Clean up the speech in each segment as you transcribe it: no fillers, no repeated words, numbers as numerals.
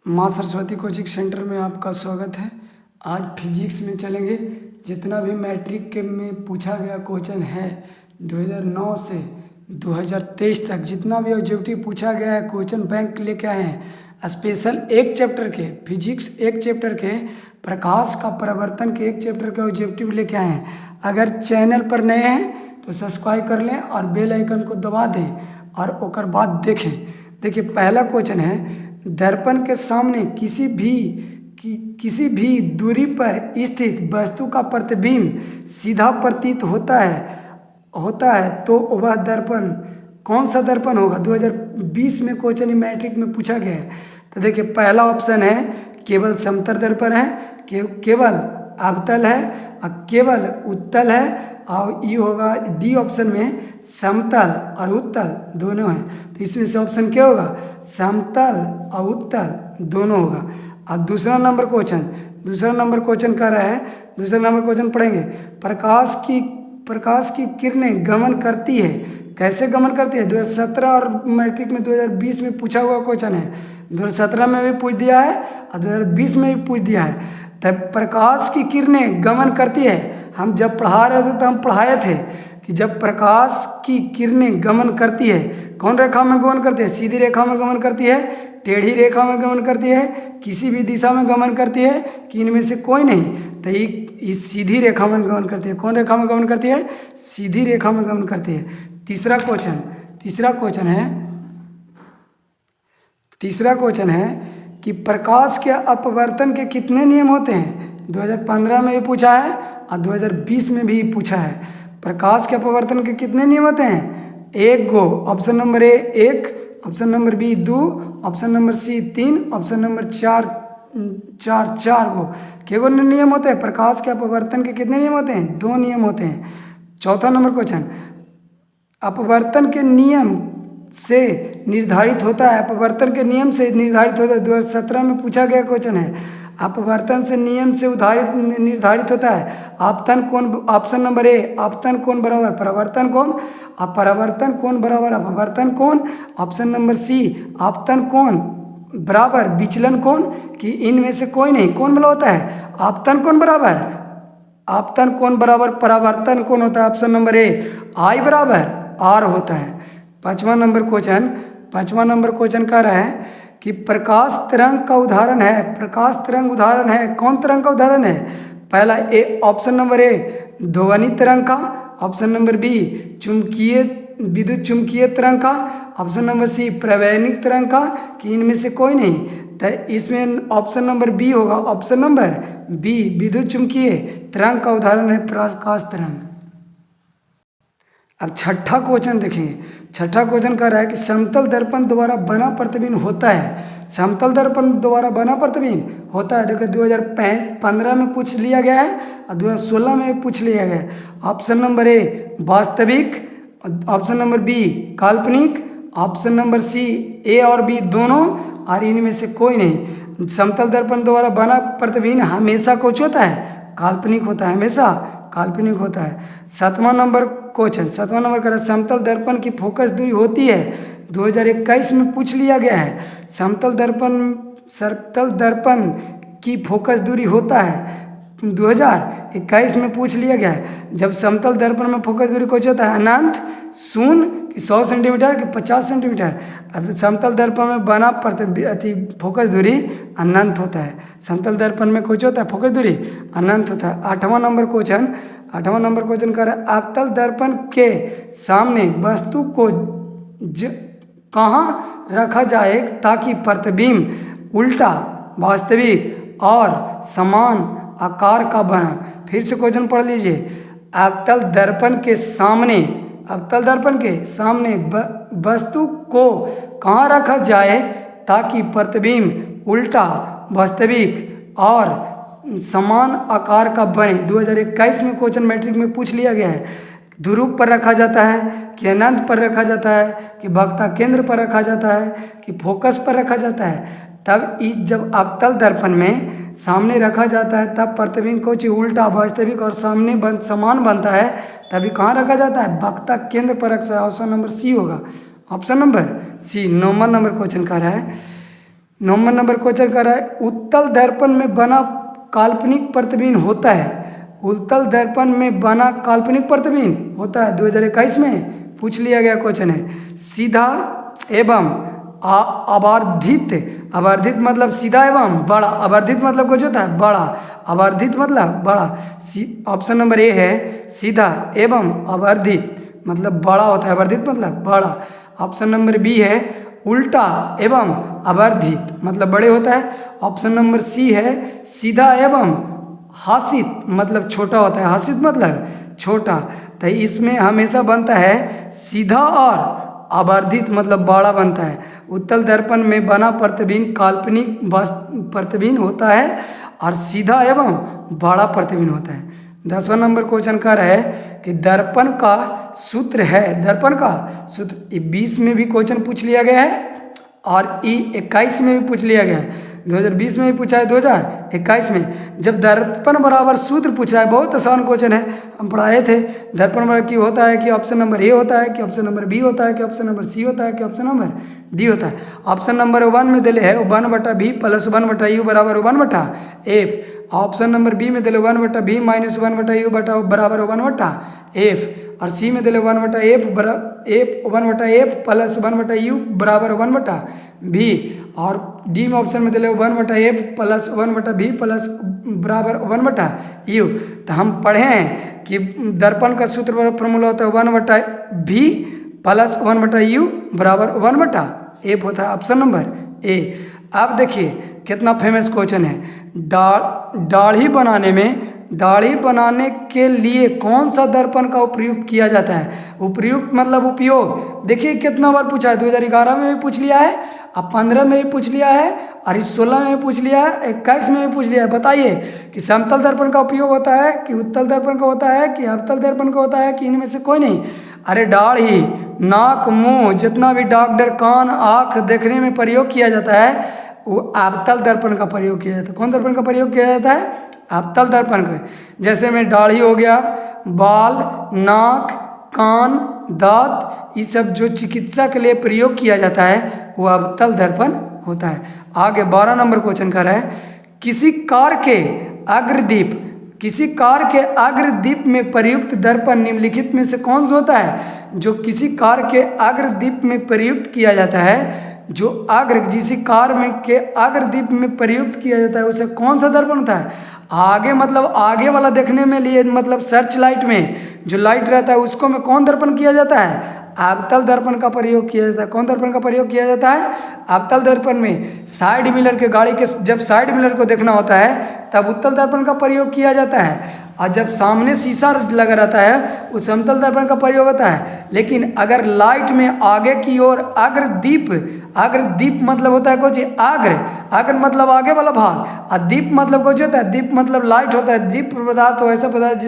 माँ Saraswati coaching centre में आपका स्वागत है। आज फिजिक्स में चलेंगे। जितना भी मैट्रिक के में पूछा गया क्वेश्चन है 2009 से 2023 तक, जितना भी ऑब्जेक्टिव पूछा गया है क्वेश्चन बैंक लेके आए हैं। स्पेशल एक चैप्टर के फिजिक्स, एक चैप्टर के प्रकाश का परावर्तन के एक चैप्टर के ऑब्जेक्टिव लेके आए हैं। अगर चैनल पर नए हैं तो सब्सक्राइब कर लें और बेल आइकन को दबा दें और ओकर बाद देखें। देखिए, पहला क्वेश्चन है, दर्पण के सामने किसी भी दूरी पर स्थित वस्तु का प्रतिबिंब सीधा प्रतीत होता है तो वह दर्पण कौन सा दर्पण होगा। 2020 में क्वेश्चन मैट्रिक में पूछा गया है। तो देखिए, पहला ऑप्शन है केवल समतल दर्पण है, केवल अवतल है और केवल उत्तल है, और ये होगा डी ऑप्शन में समतल और उत्तल दोनों हैं। तो इसमें से ऑप्शन क्या होगा, समतल और उत्तल दोनों होगा। और दूसरा नंबर क्वेश्चन कर रहा है, दूसरा नंबर क्वेश्चन पढ़ेंगे। प्रकाश की किरणें गमन करती है, कैसे गमन करती है। 2017 और मैट्रिक में 2020 में पूछा हुआ क्वेश्चन है। 2017 में भी पूछ दिया है और 2020 में भी पूछ दिया है। तब प्रकाश की किरणें गमन करती है, हम जब पढ़ा रहे थे तो हम पढ़ाए थे कि जब प्रकाश की किरणें गमन करती है, कौन रेखा में गमन करती है, सीधी रेखा में गमन करती है, टेढ़ी रेखा में गमन करती है, किसी भी दिशा में गमन करती है कि इनमें से कोई नहीं। तो इस सीधी रेखा में गमन करती है। कौन रेखा में गमन करती है, सीधी रेखा में गमन करती है। तीसरा क्वेश्चन है कि प्रकाश के अपवर्तन के कितने नियम होते हैं। 2015 में भी पूछा है और 2020 में भी पूछा है। प्रकाश के अपवर्तन के कितने नियम होते हैं, एक गो। Option number A 1, option number B 2, option number C 3, option number 4 गो। के गो नियम होते हैं प्रकाश के अपवर्तन के, कितने नियम होते हैं, 2 नियम होते हैं। चौथा नंबर क्वेश्चन, अपवर्तन के नियम से निर्धारित होता है, अपवर्तन के नियम से निर्धारित होता है। 2017 में पूछा गया क्वेश्चन है, अपवर्तन से नियम से निर्धारित होता है आपतन कोण। ऑप्शन नंबर ए, आपतन कोण बराबर परावर्तन कोण, परावर्तन कोण बराबर अपवर्तन कोण। ऑप्शन नंबर सी, आपतन कोण बराबर विचलन कोण, कि इनमें से कोई नहीं। कौन बला होता है, आपतन कोण बराबर परावर्तन कोण होता है। ऑप्शन नंबर ए, आई बराबर आर होता है। पांचवा नंबर क्वेश्चन कह रहा है कि प्रकाश तरंग का उदाहरण है, कौन तरंग का उदाहरण है। पहला ए, ऑप्शन नंबर ए ध्वनि तरंग का, ऑप्शन नंबर बी विद्युत चुंबकीय तरंग का, ऑप्शन नंबर सी प्रवैनिक तरंग का, कि इनमें से कोई नहीं। तो इसमें ऑप्शन नंबर बी होगा, ऑप्शन नंबर बी विद्युत चुंबकीय तरंग का उदाहरण है प्रकाश तरंग। अब छठा क्वेश्चन देखेंगे। छठा क्वेश्चन कह रहा है कि समतल दर्पण द्वारा बना प्रतिबिंब होता है, समतल दर्पण द्वारा बना प्रतिबिंब होता है। देखो, 2015 में पूछ लिया गया है और 2016 में पूछ लिया गया है। ऑप्शन नंबर ए वास्तविक, ऑप्शन नंबर बी काल्पनिक, ऑप्शन नंबर सी ए और बी दोनों, और इनमें से कोई नहीं। समतल दर्पण द्वारा बना प्रतिबिंब हमेशा कुछ होता है, काल्पनिक होता है, हमेशा काल्पनिक होता है। सातवां नंबर कर रहा है, समतल दर्पण की फोकस दूरी होती है। 2021 में पूछ लिया गया है, समतल दर्पण की फोकस दूरी होता है। 2021 में पूछ लिया गया है, जब समतल दर्पण में फोकस दूरी कुछ होता है, अनंत, शून्य, कि 100 सेंटीमीटर कि 50 सेंटीमीटर। अब समतल दर्पण में बना फोकस दूरी अनंत होता है। समतल दर्पण में कुछ होता है, फोकस दूरी अनंत होता है। आठवां नंबर क्वेश्चन कर रहा है, अवतल दर्पण के सामने वस्तु को कहाँ रखा जाए ताकि प्रतिबिंब उल्टा, वास्तविक और समान आकार का बने। फिर से क्वेश्चन पढ़ लीजिए। अवतल दर्पण के सामने वस्तु को कहाँ रखा जाए ताकि प्रतिबिंब उल्टा, वास्तविक और समान आकार का बने। 2021 में क्वेश्चन मैट्रिक में पूछ लिया गया है। ध्रुव पर रखा जाता है कि अनंत पर रखा जाता है, कि वक्ता केंद्र पर रखा जाता है, कि फोकस पर रखा जाता है। तब जब अवतल दर्पण में सामने रखा जाता है तब प्रतिबिंब को उल्टा, वास्तविक और समान बनता है। तभी कहाँ रखा जाता है, वक्ता केंद्र पर रखा। ऑप्शन नंबर सी होगा, ऑप्शन नंबर सी। 9वां नंबर क्वेश्चन कह रहा है, 9 नंबर क्वेश्चन कर रहा है उत्तल दर्पण में बना काल्पनिक प्रतिबिंब होता है। उत्तल दर्पण में बना काल्पनिक प्रतिबिंब होता है 2021 में पूछ लिया गया क्वेश्चन है। सीधा एवं आवर्धित, आवर्धित मतलब सीधा एवं बड़ा, आवर्धित मतलब कुछ होता है बड़ा, आवर्धित मतलब बड़ा। ऑप्शन नंबर ए है सीधा एवं आवर्धित मतलब बड़ा होता है, आवर्धित मतलब बड़ा। ऑप्शन नंबर बी है उल्टा एवं आवर्धित मतलब बड़े होता है। ऑप्शन नंबर सी है सीधा एवं हासित मतलब छोटा होता है, हासित मतलब छोटा। तो इसमें हमेशा बनता है सीधा और आवर्धित मतलब बड़ा बनता है। उत्तल दर्पण में बना प्रतिबिंब काल्पनिक प्रतिबिंब होता है और सीधा एवं बड़ा प्रतिबिंब होता है। 10वां नंबर क्वेश्चन कर है कि दर्पण का सूत्र है, दर्पण का सूत्र 20 में भी क्वेश्चन पूछ लिया गया है और 21 में भी पूछ लिया गया है। 2020 में भी पूछा है, 2021 में। जब दर्पण बराबर सूत्र पूछा है, बहुत आसान क्वेश्चन है, हम पढ़ाए थे। दर्पण बराबर की होता है कि ऑप्शन नंबर ए होता है कि ऑप्शन नंबर बी होता है कि ऑप्शन नंबर सी होता है कि ऑप्शन नंबर डी होता है। ऑप्शन नंबर 1 में दिले है 1/b प्लस 1/u बराबर 1/f। ऑप्शन नंबर बी में दिले 1/b माइनस 1/u बराबर 1/f और सी में दिले 1/f 1/f प्लस 1/u बराबर 1/b और डी में ऑप्शन में दिले 1/f प्लस 1/b प्लस बराबर 1/u। तो हम पढ़े हैं कि दर्पण का सूत्र फॉर्मूला होता है 1/b प्लस 1/u बराबर 1/f होता है ऑप्शन नंबर ए। अब देखिए कितना फेमस क्वेश्चन है। दाढ़ी बनाने के लिए कौन सा दर्पण का उपयोग किया जाता है? उपयुक्त मतलब उपयोग। देखिए कितना बार पूछा है, 2011 में भी पूछ लिया है, अब 15 में भी पूछ लिया है और इस 16 में भी पूछ लिया है, 21 में भी पूछ लिया है। बताइए कि समतल दर्पण का उपयोग होता है कि उत्तल दर्पण का होता है कि अवतल दर्पण का होता है कि इनमें से कोई नहीं। अरे दाढ़ी, नाक, मुंह, जितना भी डॉक्टर कान आँख देखने में प्रयोग किया जाता है वो अवतल दर्पण का प्रयोग किया जाता है। कौन दर्पण का प्रयोग किया जाता है? अवतल दर्पण का। जैसे में दाढ़ी हो गया, बाल, नाक, कान, दांत, ये सब जो चिकित्सा के लिए प्रयोग किया जाता है वो अवतल दर्पण होता है। आगे 12 नंबर क्वेश्चन कर रहा है किसी कार के अग्रदीप में प्रयुक्त दर्पण निम्नलिखित में से कौन सा होता है? जो किसी कार के अग्रदीप में प्रयुक्त किया जाता है, जो किसी कार में के अग्रदीप में प्रयुक्त किया जाता है उसे कौन सा दर्पण होता है? आगे मतलब आगे वाला देखने में लिए मतलब सर्च लाइट में जो लाइट रहता है उसको में कौन दर्पण किया जाता है? अवतल दर्पण का प्रयोग किया जाता है। कौन दर्पण का प्रयोग किया जाता है? अवतल दर्पण में साइड मिरर के गाड़ी के जब साइड मिरर को देखना होता है तब उत्तल दर्पण का प्रयोग किया जाता है और जब सामने शीशा लगा रहता है उस समतल दर्पण का प्रयोग होता है। लेकिन अगर लाइट में आगे की ओर अग्रदीप मतलब होता है कुछ अग्र मतलब आगे वाला भाग और दीप मतलब कुछ होता है, दीप मतलब लाइट होता है। दीप पदार्थ हो ऐसा पदार्थ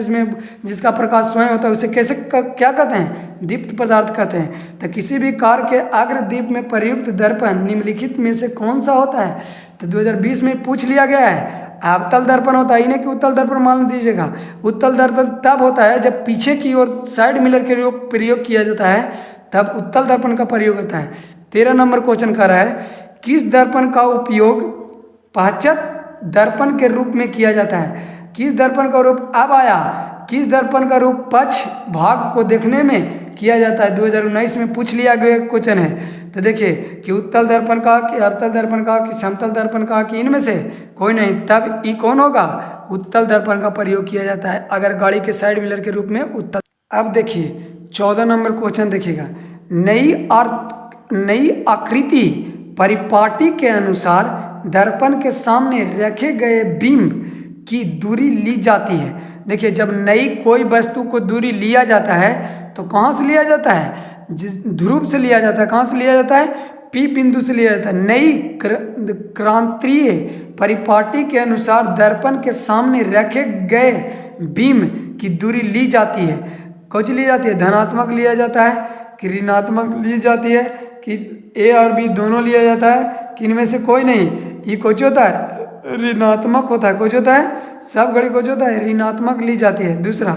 जिसका प्रकाश स्वयं होता है उसे कैसे क्या कहते हैं? दीप्त पदार्थ कहते हैं। तो किसी भी कार के अग्रदीप में प्रयुक्त दर्पण निम्नलिखित में से कौन सा होता है? तो 2020 में पूछ लिया गया है। अवतल दर्पण होता है, इन्हें कि उत्तल दर्पण मान दीजिएगा। उत्तल दर्पण तब होता है जब पीछे की ओर साइड मिरर के प्रयोग किया जाता है तब उत्तल दर्पण का प्रयोग होता है। 13 नंबर क्वेश्चन कर रहा है किस दर्पण का उपयोग पश्चात दर्पण के रूप में किया जाता है? किस दर्पण का रूप अब आया, किस दर्पण का रूप पक्ष भाग को देखने में किया जाता है? 2019 में पूछ लिया गया क्वेश्चन है। तो देखिए कि उत्तल दर्पण का कि अवतल दर्पण का कि समतल दर्पण का कि इनमें से कोई नहीं, तब ई कौन होगा? उत्तल दर्पण का प्रयोग किया जाता है अगर गाड़ी के साइड मिरर के रूप में उत्तल। अब देखिए 14 नंबर क्वेश्चन देखिएगा। नई आकृति परिपाटी के अनुसार दर्पण के सामने रखे गए बिंब की दूरी ली जाती है। देखिए जब नई कोई वस्तु को दूरी लिया जाता है तो कहाँ से लिया जाता है? ध्रुव से लिया जाता है। कहाँ से लिया जाता है? पी बिंदु से लिया जाता है। नई क्रांतीय परिपाटी के अनुसार दर्पण के सामने रखे गए बिंब की दूरी ली जाती है। कौन सी ली जाती है? धनात्मक लिया जाता है कि ऋणात्मक ली जाती है कि ए और बी दोनों लिया जाता है कि इनमें से कोई नहीं? ये कुछ होता है ऋणात्मक होता है। कुछ होता है सब घड़ी कुछ होता है ऋणात्मक ली जाती है। दूसरा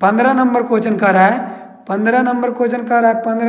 15 नंबर क्वेश्चन कर रहा है 15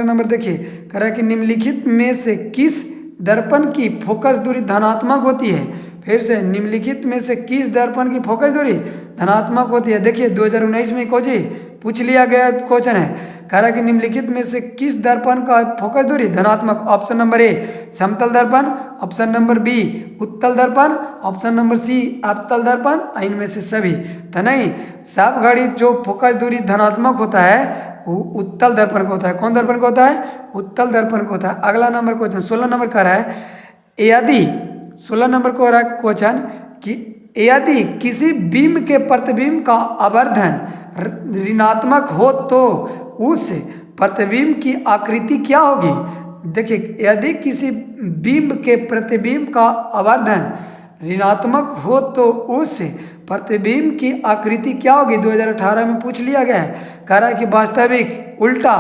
नंबर देखिए कह रहा है कि निम्नलिखित में से किस दर्पण की फोकस दूरी धनात्मक होती है। फिर से निम्नलिखित में से किस दर्पण की फोकस दूरी धनात्मक होती है? देखिए 2019 में कोची पूछ लिया गया क्वेश्चन है। कह रहा है कि निम्नलिखित में से किस दर्पण का फोकस दूरी धनात्मक? ऑप्शन नंबर ए समतल दर्पण, ऑप्शन नंबर बी उत्तल दर्पण, ऑप्शन नंबर सी अवतल दर्पण, इनमें से सभी। तो नहीं, सब घड़ी जो फोकस दूरी धनात्मक होता है वो उत्तल दर्पण का होता है। कौन दर्पण का होता है? उत्तल दर्पण का होता है। अगला नंबर क्वेश्चन 16 नंबर का रहा है, यदि 16 नंबर को रहा क्वेश्चन कि यदि किसी बिंब के प्रतिबिंब का आवर्धन ऋणात्मक हो तो उस प्रतिबिंब की आकृति क्या होगी? देखिए यदि किसी बिंब के प्रतिबिंब का आवर्धन ऋणात्मक हो तो उस प्रतिबिंब की आकृति क्या होगी? 2018 में पूछ लिया गया है। कह रहा है कि वास्तविक, उल्टा,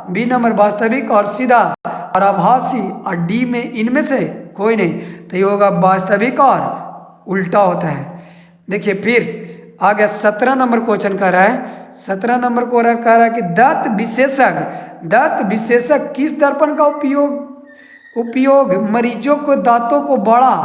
बी नंबर वास्तविक और सीधा और आभासी, और डी में इनमें से कोई नहीं। तो ये होगा वास्तविक और उल्टा होता है। देखिए फिर आ गया 17 नंबर क्वेश्चन कर रहा है। 17 नंबर को कह रहा है कि दंत विशेषज्ञ किस दर्पण का उपयोग मरीजों को दांतों को बड़ा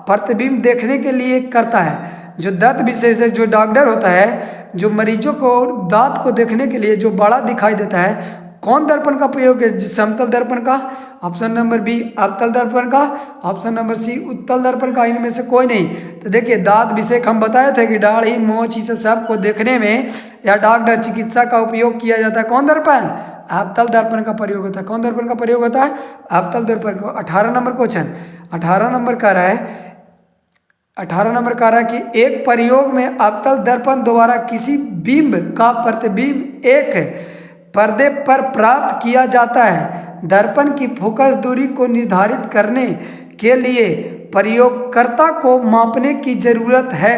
प्रतिबिंब देखने के लिए करता है? जो दंत विशेषज्ञ जो डॉक्टर होता है, जो मरीजों को दांत को देखने के लिए जो बड़ा दिखाई देता है, कौन दर्पण का प्रयोग है? समतल दर्पण का, ऑप्शन नंबर बी अवतल दर्पण का, ऑप्शन नंबर सी उत्तल दर्पण का, इनमें से कोई नहीं। तो देखिए दांत विषय हम बताए थे कि दाढ़ी मोछ ये सब को देखने में या डॉक्टर चिकित्सा का उपयोग किया जाता है। कौन दर्पण? अवतल दर्पण का प्रयोग होता है। कौन दर्पण का प्रयोग होता है? अवतल दर्पण का। 18 नंबर क्वेश्चन 18 नंबर का रहा है, 18 नंबर कह रहा है कि एक प्रयोग में अवतल दर्पण द्वारा किसी बिंब का प्रतिबिंब एक पर्दे पर प्राप्त किया जाता है। दर्पण की फोकस दूरी को निर्धारित करने के लिए प्रयोगकर्ता को मापने की जरूरत है।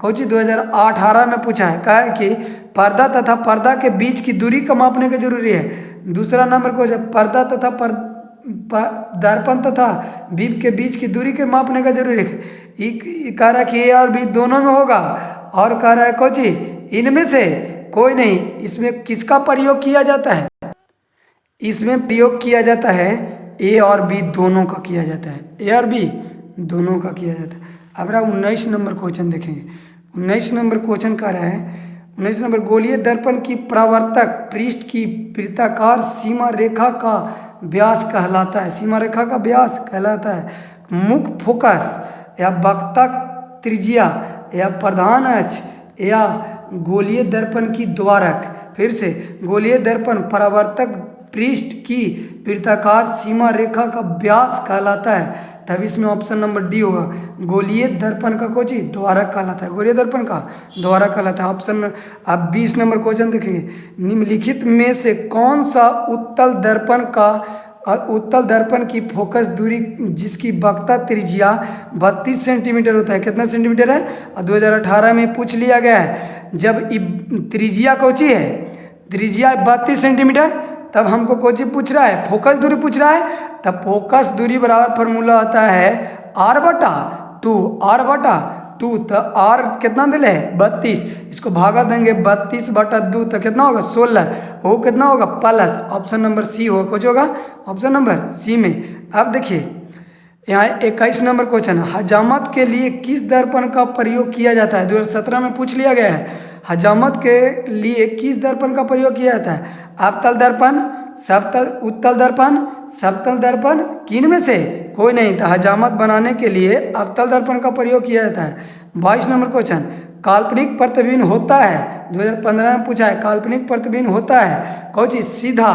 कोची 2018 में पूछा है। कहा है कि पर्दा तथा पर्दा के बीच की दूरी को मापने की जरूरी है। दूसरा नंबर को पर्दा तथा दर्पण तथा बिंब के बीच की दूरी के मापने का जरूरी है। कह रहा है कि ए और बी दोनों में होगा, और कह रहा है कोची इनमें से कोई नहीं। इसमें किसका प्रयोग किया जाता है? इसमें प्रयोग किया जाता है ए और बी दोनों का किया जाता है। ए और बी दोनों का किया जाता है। अब रहा 19 नंबर क्वेश्चन देखेंगे। 19 नंबर क्वेश्चन का रहा है 19 नंबर, गोलीय दर्पण की परावर्तक पृष्ठ की वृत्ताकार सीमा रेखा का व्यास कहलाता है। सीमा रेखा का व्यास कहलाता है। मुख्य फोकस या वक्ता त्रिज्या या प्रधान अक्ष या गोलीय दर्पण की द्वारक। फिर से गोलीय दर्पण परावर्तक पृष्ठ की वृत्ताकार सीमा रेखा का व्यास कहलाता है। तब इसमें ऑप्शन नंबर डी होगा। गोलीय दर्पण का कोची द्वारक कहलाता है। गोलीय दर्पण का द्वारक कहलाता है। ऑप्शन आप 20 नंबर क्वेश्चन देखेंगे। निम्नलिखित में से कौन सा उत्तल दर्पण की फोकस दूरी जिसकी वक्ता त्रिज्या 32 सेंटीमीटर होता है? कितना सेंटीमीटर है? और 2018 में पूछ लिया गया है। जब त्रिज्या कोची है, त्रिज्या 32 सेंटीमीटर, तब हमको कोची पूछ रहा है, फोकस दूरी पूछ रहा है। तब फोकस दूरी बराबर फॉर्मूला आता है r/2। r/2 तो r कितना दिले है? 32। इसको भागा देंगे 32/2 तो कितना होगा? 16। वो कितना होगा? प्लस ऑप्शन नंबर सी होगा। कुछ होगा ऑप्शन नंबर सी में। अब देखिए यहाँ 21 नंबर क्वेश्चन, हजामत के लिए किस दर्पण का प्रयोग किया जाता है? 2017 में पूछ लिया गया है। हजामत के लिए किस दर्पण का प्रयोग किया जाता है? अवतल दर्पण, उत्तल दर्पण, समतल दर्पण, किन में से कोई नहीं। तो हजामत बनाने के लिए अवतल दर्पण का प्रयोग किया जाता है। 22 नंबर क्वेश्चन, काल्पनिक प्रतिबिंब होता है। 2015 में पूछा है, काल्पनिक प्रतिबिंब होता है कोची सीधा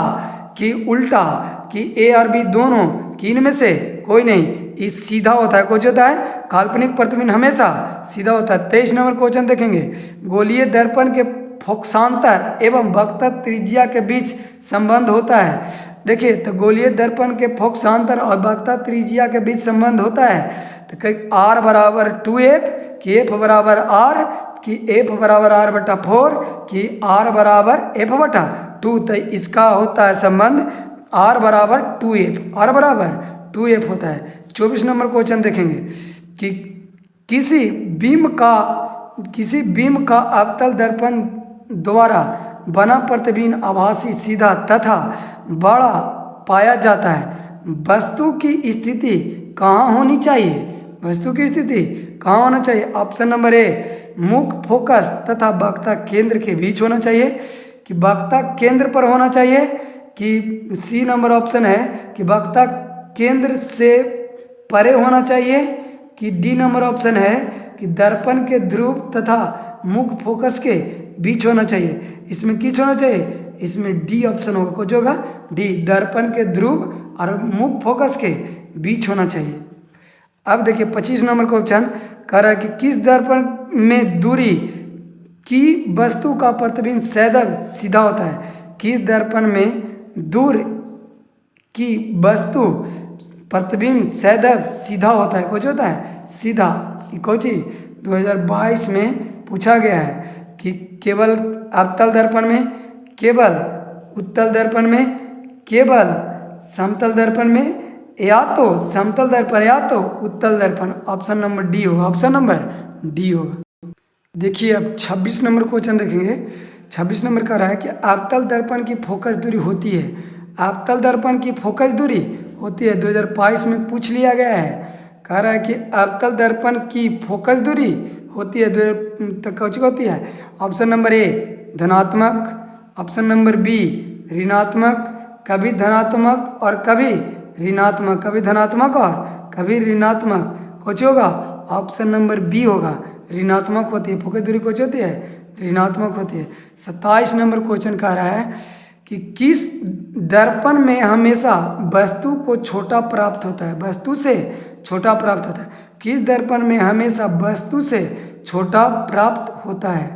कि उल्टा कि ए और बी दोनों, किन में से कोई नहीं। इस सीधा होता है। कुछ होता है काल्पनिक प्रतिबिंब हमेशा सीधा होता है। 23 नंबर क्वेश्चन देखेंगे, गोलीय दर्पण के फोकसांतर एवं वक्ता त्रिज्या के बीच संबंध होता है। देखिए तो गोलीय दर्पण के फोकसांतर और वक्ता त्रिज्या के बीच संबंध होता है। तो r बराबर 2f कि f बराबर r कि f बराबर r/4 कि r बराबर f/2। तो इसका होता है संबंध r बराबर 2f, r बराबर 2f होता है। 24 नंबर क्वेश्चन देखेंगे कि किसी बीम का अवतल दर्पण द्वारा बना प्रतिबिंब आभासी, सीधा तथा बड़ा पाया जाता है। वस्तु की स्थिति कहाँ होनी चाहिए, वस्तु की स्थिति कहाँ होना चाहिए। ऑप्शन नंबर ए मुख्य फोकस तथा वक्ता केंद्र के बीच होना चाहिए, कि वक्ता केंद्र पर होना चाहिए, कि सी नंबर ऑप्शन है कि वक्ता केंद्र से परे होना चाहिए, कि डी नंबर ऑप्शन है कि दर्पण के ध्रुव तथा मुख्य फोकस के बीच होना चाहिए। इसमें किस होना चाहिए, इसमें डी ऑप्शन होगा, कुछ होगा डी, दर्पण के ध्रुव और मुख्य फोकस के बीच होना चाहिए। अब देखिए 25 नंबर क्वेश्चन कह रहा है कि किस दर्पण में दूरी की वस्तु का प्रतिबिंब सदैव सीधा होता है। किस दर्पण में दूर की वस्तु प्रतिबिंब सदैव सीधा होता है, कुछ होता है सीधा। कुछ 2022 में पूछा गया है कि केवल अवतल दर्पण में, केवल उत्तल दर्पण में, केवल समतल दर्पण में, या तो समतल दर्पण या तो उत्तल दर्पण। ऑप्शन नंबर डी होगा, ऑप्शन नंबर डी होगा। देखिए अब 26 नंबर क्वेश्चन देखेंगे। 26 नंबर कह रहा है कि अवतल दर्पण की फोकस दूरी होती है, अवतल दर्पण की फोकस दूरी होती है, 2022 में पूछ लिया गया है। कह रहा है कि अवतल दर्पण की फोकस दूरी होती है तक होती है। ऑप्शन नंबर ए धनात्मक, ऑप्शन नंबर बी ऋणात्मक, कभी धनात्मक और कभी ऋणात्मक, कभी धनात्मक और कभी ऋणात्मक। कुछ होगा ऑप्शन नंबर बी होगा, ऋणात्मक होती है फोकस दूरी, कुछ होती है ऋणात्मक होती है। 27 नंबर क्वेश्चन कह रहा है कि किस दर्पण में हमेशा वस्तु को छोटा प्राप्त होता है, वस्तु से छोटा प्राप्त होता है। किस दर्पण में हमेशा वस्तु से छोटा प्राप्त होता है।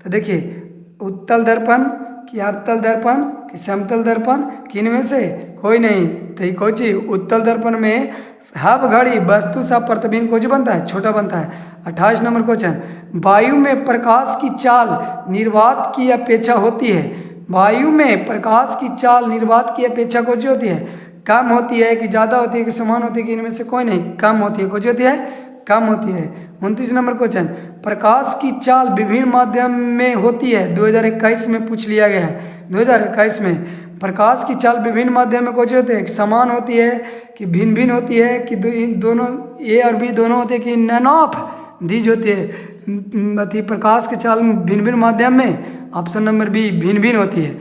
तो देखिए उत्तल दर्पण कि अवतल दर्पण कि समतल दर्पण, किन में से कोई नहीं। तो ये कोई चीज उत्तल दर्पण में हर घड़ी वस्तु सा प्रतिबिंब कुछ बनता है, छोटा बनता है। 28 नंबर क्वेश्चन, वायु में प्रकाश की चाल निर्वात की अपेक्षा होती है। वायु में प्रकाश की चाल निर्वात की अपेक्षा कुछ होती है, कम होती है कि ज़्यादा होती है कि समान होती है, कि इनमें से कोई नहीं, कम होती है, कुछ होती है कम होती है। 29 नंबर क्वेश्चन, प्रकाश की चाल विभिन्न माध्यम में होती है, 2021 में पूछ लिया गया है। 2021 में प्रकाश की चाल विभिन्न माध्यम में कुछ होते हैं, समान होती है कि भिन्न भिन्न होती है, कि दोनों ए और बी दोनों होते हैं, कि नन ऑफ दीज होती है। प्रकाश की चाल भिन्न भिन्न माध्यम में ऑप्शन नंबर बी भिन्न भिन्न होती है।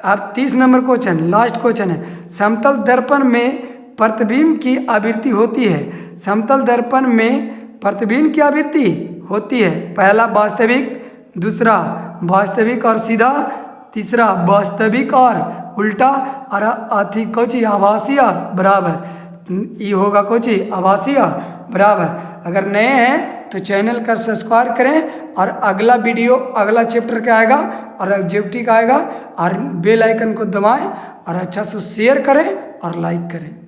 अब 30 नंबर क्वेश्चन लास्ट क्वेश्चन है, समतल दर्पण में प्रतिबिंब की आवृत्ति होती है। समतल दर्पण में प्रतिबिंब की आवृत्ति होती है, पहला वास्तविक, दूसरा वास्तविक और सीधा, तीसरा वास्तविक और उल्टा, और अति कोची आभासी और बराबर। ये होगा कोची आभासी और बराबर। अगर नए हैं तो चैनल का सब्सक्राइब करें, और अगला वीडियो अगला चैप्टर का आएगा और ऑब्जेक्टिव का आएगा, और बेल आइकन को दबाएं और अच्छा से शेयर करें और लाइक करें।